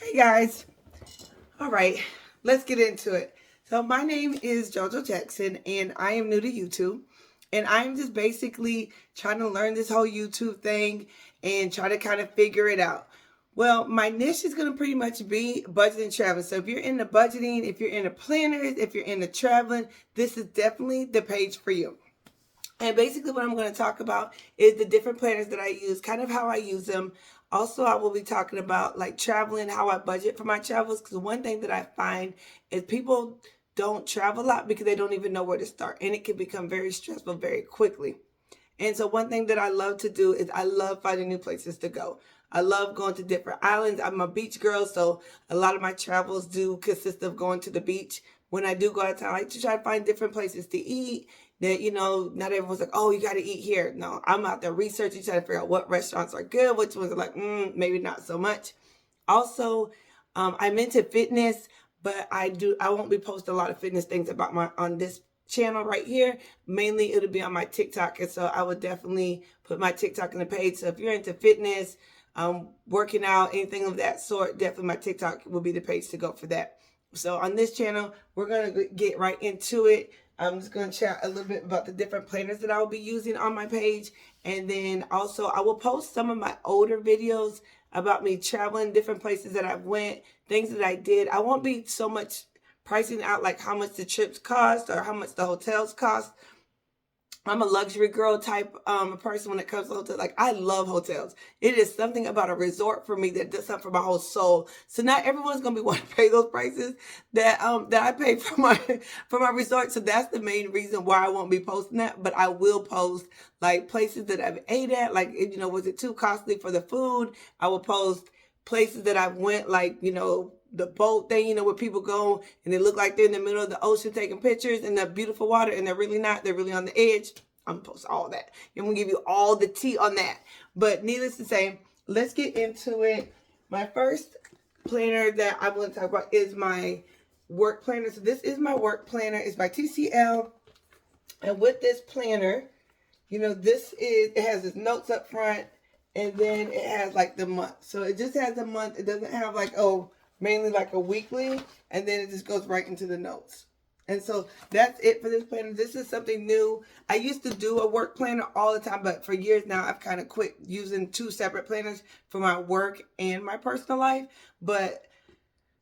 Hey guys. All right, let's get into it. So my name is JoJo Jackson and I am new to YouTube. And I'm just basically trying to learn this whole YouTube thing and try to kind of figure it out. Well, my niche is going to pretty much be budgeting and traveling. So if you're into budgeting, if you're into planners, if you're into traveling, this is definitely the page for you. And basically, what I'm going to talk about is the different planners that I use, kind of how I use them. Also, I will be talking about like traveling, how I budget for my travels. Because one thing that I find is people don't travel a lot because they don't even know where to start. And it can become very stressful very quickly. And so one thing that I love to do is I love finding new places to go. I love going to different islands. I'm a beach girl, so a lot of my travels do consist of going to the beach. When I do go out of town, I like to try to find different places to eat that, not everyone's like, oh, you got to eat here. No, I'm out there researching, trying to figure out what restaurants are good, which ones are like, maybe not so much. Also, I'm into fitness, but I won't be posting a lot of fitness things about on this channel right here. Mainly it'll be on my TikTok, and so I would definitely put my TikTok in the page. So if you're into fitness, working out, anything of that sort, definitely my TikTok will be the page to go for that. So on this channel, we're going to get right into it. I'm just going to chat a little bit about the different planners that I will be using on my page. And then also I will post some of my older videos about me traveling, different places that I went, things that I did. I won't be so much pricing out like how much the trips cost or how much the hotels cost. I'm a luxury girl type person when it comes to hotels. Like, I love hotels. It is something about a resort for me that does something for my whole soul. So not everyone's gonna be wanting to pay those prices that I pay for my resort. So that's the main reason why I won't be posting that. But I will post like places that I've ate at. Like, was it too costly for the food? I will post places that I've went, like, the boat thing, where people go and they look like they're in the middle of the ocean taking pictures in the beautiful water, and they're really not. They're really on the edge. I'm gonna post all that. I'm gonna give you all the tea on that. But needless to say, let's get into it. My first planner that I want to talk about is my work planner. So this is my work planner. It's by TCL. And with this planner, it has its notes up front, and then it has like the month. So it just has a month. It doesn't have like, mainly like a weekly, and then it just goes right into the notes. And so that's it for this planner. This is something new. I used to do a work planner all the time, but for years now, I've kind of quit using two separate planners for my work and my personal life. But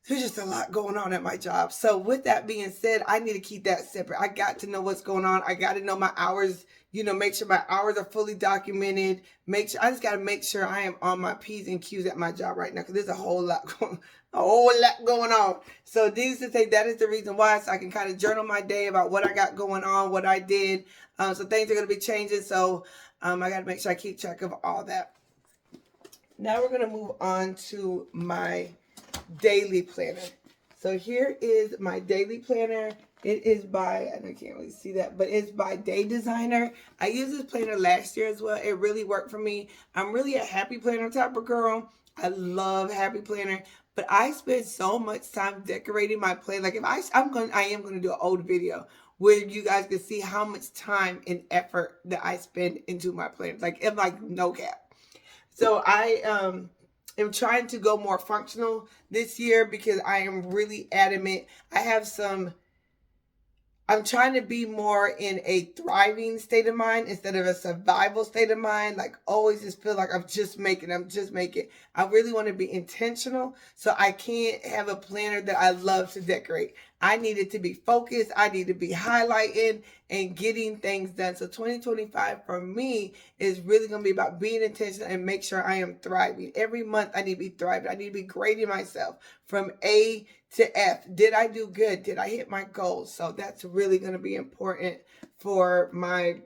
there's just a lot going on at my job. So with that being said, I need to keep that separate. I got to know what's going on. I got to know my hours, make sure my hours are fully documented. I just got to make sure I am on my P's and Q's at my job right now, because there's a whole lot going on. So needless to say, that is the reason why, so I can kind of journal my day about what I got going on, what I did. So things are going to be changing. So I got to make sure I keep track of all that. Now we're going to move on to my daily planner. So here is my daily planner. It is by, I can't really see that, but it's by Day Designer. I used this planner last year as well. It really worked for me. I'm really a happy planner type of girl. I love happy planner, but I spend so much time decorating my planner. Like, I am going to do an old video where you guys can see how much time and effort that I spend into my planners. Like, it's like no cap. So I am trying to go more functional this year because I am really adamant. I'm trying to be more in a thriving state of mind instead of a survival state of mind. Like, always just feel like I'm just making. I really want to be intentional. So I can't have a planner that I love to decorate. I need it to be focused. I need to be highlighting and getting things done. So 2025 for me is really going to be about being intentional and make sure I am thriving. Every month I need to be thriving. I need to be grading myself from A to F. Did I do good? Did I hit my goals? So that's really going to be important for my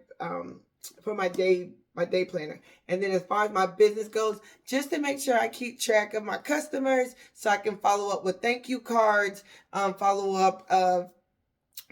day planner. And then as far as my business goes, just to make sure I keep track of my customers so I can follow up with thank you cards, follow up of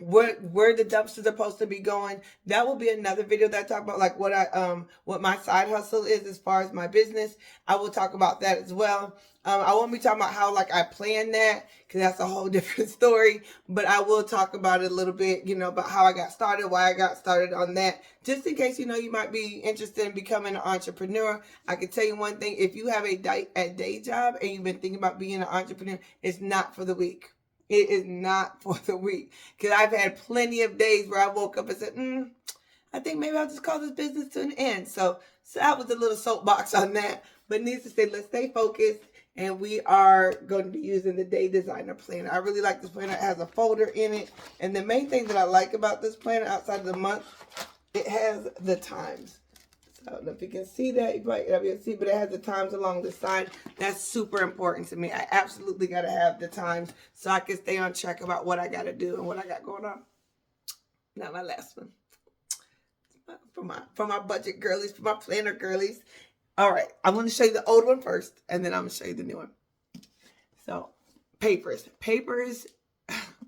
where the dumpsters are supposed to be going. That will be another video that I talk about, like what my side hustle is as far as my business. I will talk about that as well. I won't be talking about how like I plan that, because that's a whole different story, but I will talk about it a little bit, about how I got started, why I got started on that, just in case you might be interested in becoming an entrepreneur. I can tell you one thing: if you have a day job and you've been thinking about being an entrepreneur, it's not for the weak. It is not for the weak. Because I've had plenty of days where I woke up and said, I think maybe I'll just call this business to an end. So that was a little soapbox on that. But needless to say, let's stay focused. And we are going to be using the Day Designer Planner. I really like this planner. It has a folder in it. And the main thing that I like about this planner outside of the month, it has the times. I don't know if you can see that. You might not be able to see, but it has the times along the side. That's super important to me. I absolutely got to have the times so I can stay on track about what I got to do and what I got going on. Not my last one. For my budget girlies, for my planner girlies. All right. I'm going to show you the old one first, and then I'm going to show you the new one. So, papers. Papers,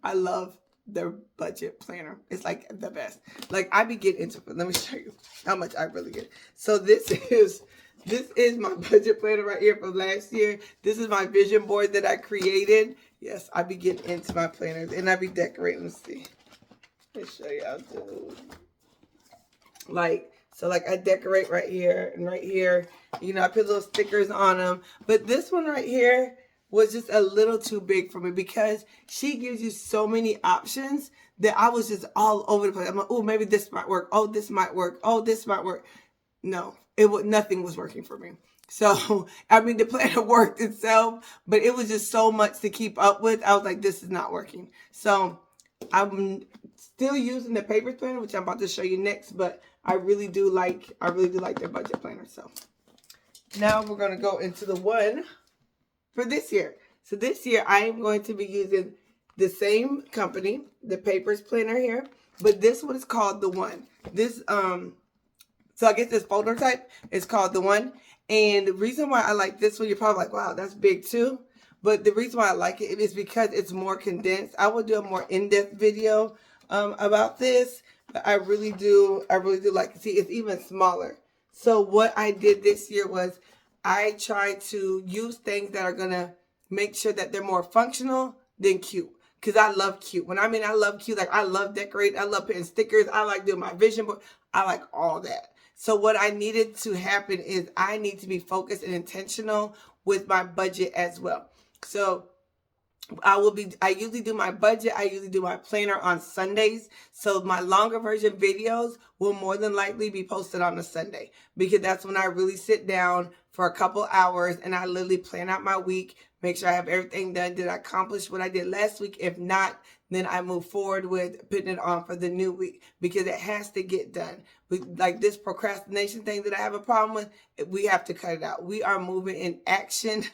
I love their budget planner. It's like the best. Like, I be getting into it. Let me show you how much I really get. So this is my budget planner right here from last year. This is my vision board that I created. Yes, I be getting into my planners, and I be decorating. Let's see. Let me show you how to. So I decorate right here and right here. I put little stickers on them. But this one right here was just a little too big for me, because she gives you so many options that I was just all over the place. I'm like, oh, maybe this might work. Oh, this might work. Oh, this might work. No, nothing was working for me. So, the planner worked itself, but it was just so much to keep up with. I was like, this is not working. So, I'm still using the paper planner, which I'm about to show you next, but I really do like their budget planner. So, now we're going to go into the one for this year. So this year I am going to be using the same company, the Papers Planner here, but this one is called the One. This so I guess this folder type is called the One. And the reason why I like this one, you're probably like, wow, that's big too. But the reason why I like it is because it's more condensed. I will do a more in-depth video about this, but I really do like to see it's even smaller. So what I did this year was I tried to use things that are going to make sure that they're more functional than cute. Because I love cute. I love cute, like I love decorating. I love putting stickers. I like doing my vision board. I like all that. So what I needed to happen is I need to be focused and intentional with my budget as well. So I usually do my budget. I usually do my planner on Sundays. So my longer version videos will more than likely be posted on a Sunday, because that's when I really sit down for a couple hours and I literally plan out my week, make sure I have everything done. Did I accomplish what I did last week? If not, then I move forward with putting it on for the new week, because it has to get done. Like this procrastination thing that I have a problem with, we have to cut it out. We are moving in action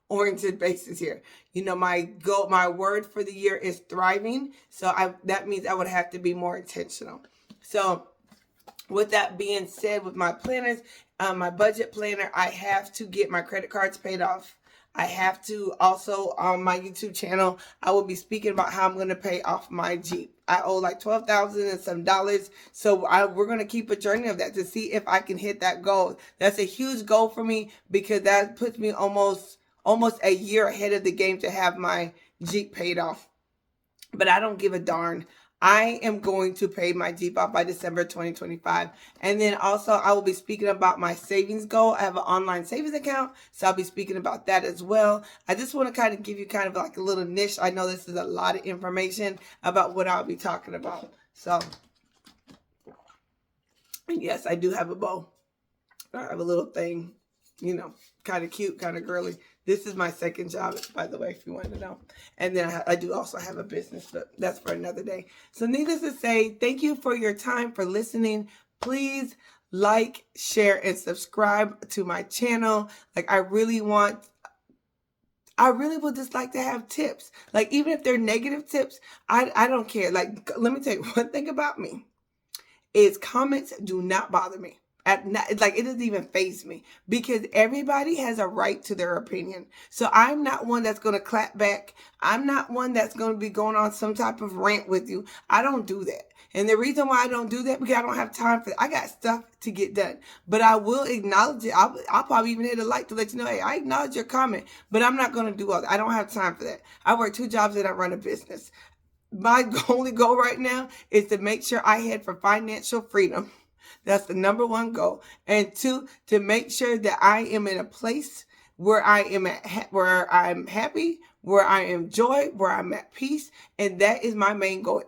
oriented basis here. My word for the year is thriving. So that means I would have to be more intentional. So with that being said, with my planners, my budget planner, I have to get my credit cards paid off. I have to also, on my YouTube channel, I will be speaking about how I'm going to pay off my Jeep. I owe like $12,000 and some dollars. So we're going to keep a journey of that to see if I can hit that goal. That's a huge goal for me, because that puts me almost a year ahead of the game to have my Jeep paid off. But I don't give a darn. I am going to pay my Jeep off by December 2025. And then also I will be speaking about my savings goal. I have an online savings account, so I'll be speaking about that as well. I just want to kind of give you kind of like a little niche. I know this is a lot of information about what I'll be talking about. So, and yes, I do have a bow. I have a little thing, kind of cute, kind of girly. This is my second job, by the way, if you wanted to know. And then I do also have a business, but that's for another day. So needless to say, thank you for your time, for listening. Please like, share, and subscribe to my channel. Like, I really would just like to have tips. Like, even if they're negative tips, I don't care. Like, let me tell you one thing about me is comments do not bother me. Like, it doesn't even faze me because everybody has a right to their opinion. So I'm not one that's going to clap back. I'm not one that's going to be going on some type of rant with you. I don't do that. And the reason why I don't do that, because I don't have time for it. I got stuff to get done. But I will acknowledge it. I'll probably even hit a like to let you know, hey, I acknowledge your comment, but I'm not going to do all that. I don't have time for that. I work 2 jobs and I run a business. My only goal right now is to make sure I head for financial freedom. That's the number 1 goal. And 2, to make sure that I am in a place where I am where I'm happy, where I am joy, where I'm at peace. And that is my main goal.